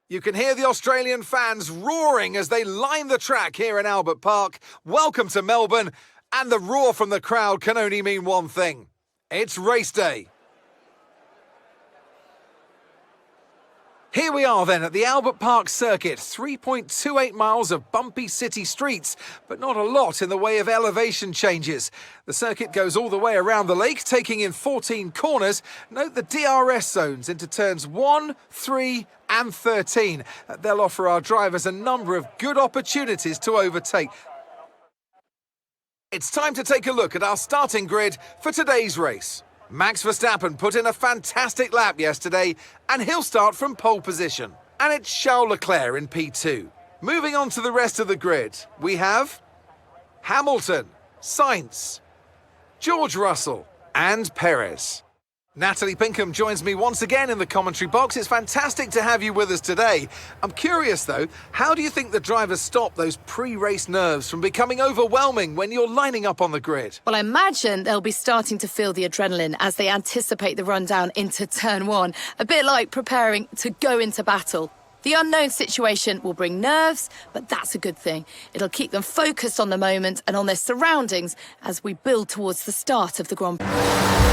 You can hear the Australian fans roaring as they line the track here in Albert Park. Welcome to Melbourne, and the roar from the crowd can only mean one thing. It's race day. Here we are then at the Albert Park circuit, 3.28 miles of bumpy city streets, but not a lot in the way of elevation changes. The circuit goes all the way around the lake, taking in 14 corners. Note the DRS zones into turns 1, 3 and 13. They'll offer our drivers a number of good opportunities to overtake. It's time to take a look at our starting grid for today's race. Max Verstappen put in a fantastic lap yesterday, and he'll start from pole position. And it's Charles Leclerc in P2. Moving on to the rest of the grid, we have Hamilton, Sainz, George Russell and Perez. Natalie Pinkham joins me once again in the commentary box. It's fantastic to have you with us today. I'm curious though, how do you think the drivers stop those pre-race nerves from becoming overwhelming when you're lining up on the grid? Well, I imagine they'll be starting to feel the adrenaline as they anticipate the rundown into turn 1, a bit like preparing to go into battle. The unknown situation will bring nerves, but that's a good thing. It'll keep them focused on the moment and on their surroundings as we build towards the start of the Grand Prix.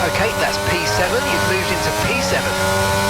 Okay, that's P7, you've moved into P7.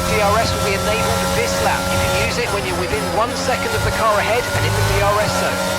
DRS will be enabled this lap. You can use it when you're within 1 second of the car ahead and in the DRS zone.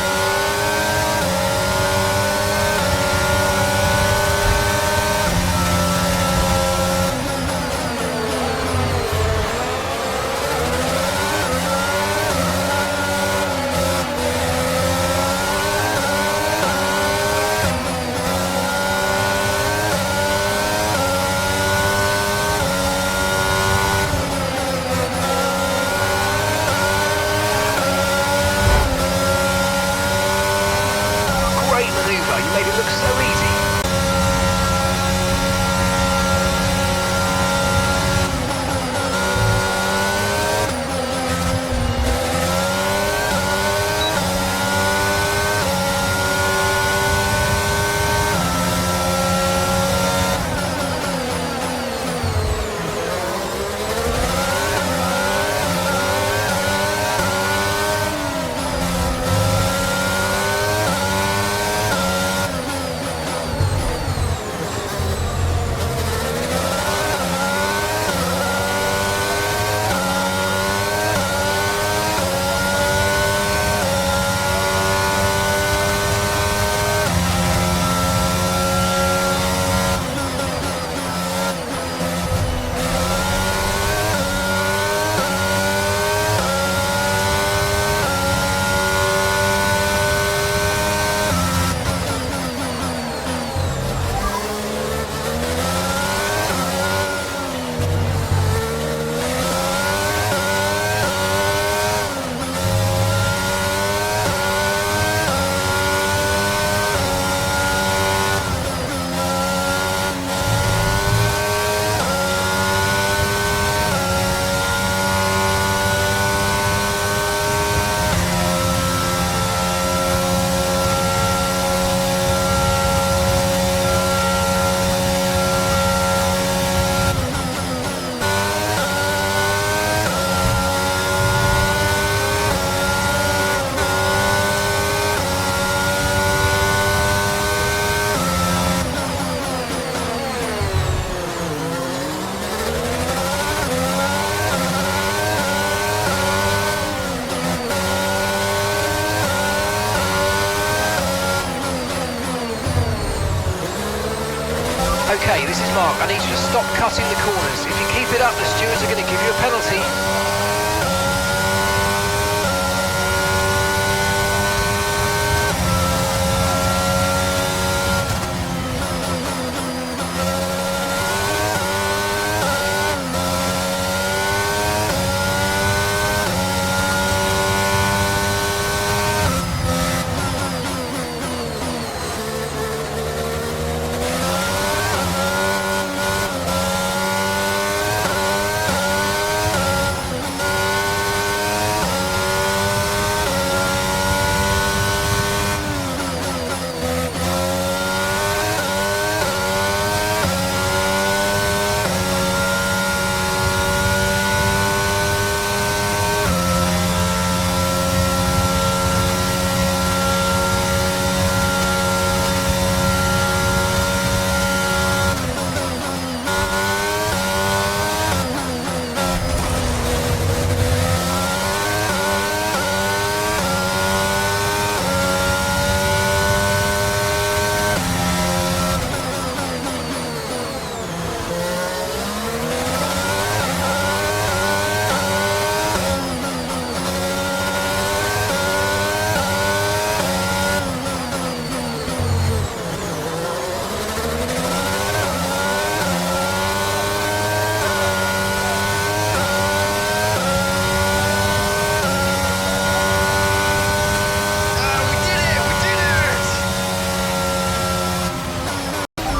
mark. I need you to stop cutting the corners. If you keep it up, the stewards are going to give you a penalty.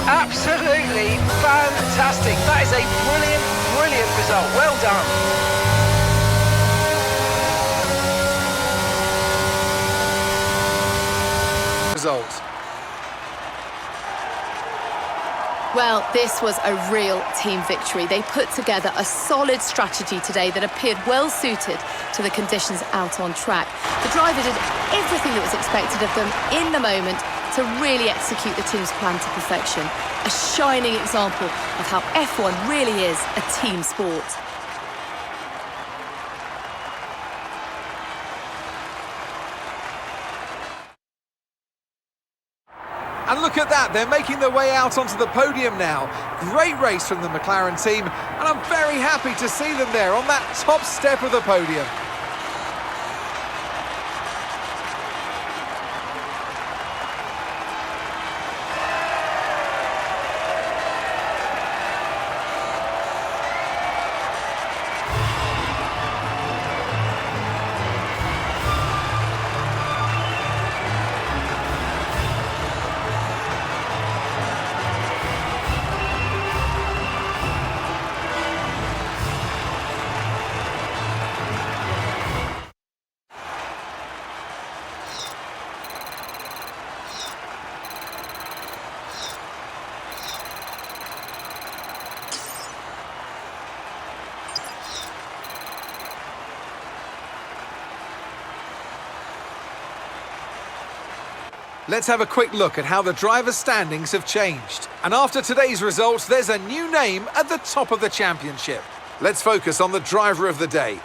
Absolutely fantastic. That is a brilliant, brilliant result. Well done. Result. Well, this was a real team victory. They put together a solid strategy today that appeared well suited to the conditions out on track. The driver did everything that was expected of them in the moment to really execute the team's plan to perfection. A shining example of how F1 really is a team sport. And look at that, they're making their way out onto the podium now. Great race from the McLaren team, and I'm very happy to see them there on that top step of the podium. Let's have a quick look at how the drivers' standings have changed. And after today's results, there's a new name at the top of the championship. Let's focus on the driver of the day.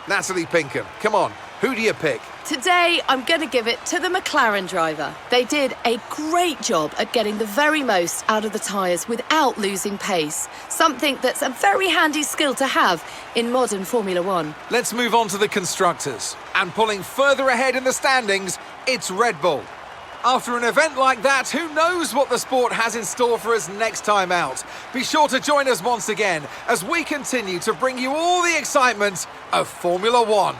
Natalie Pinkham, come on, who do you pick? Today, I'm going to give it to the McLaren driver. They did a great job at getting the very most out of the tyres without losing pace. Something that's a very handy skill to have in modern Formula One. Let's move on to the constructors. And pulling further ahead in the standings, it's Red Bull. After an event like that, who knows what the sport has in store for us next time out? Be sure to join us once again as we continue to bring you all the excitement of Formula One.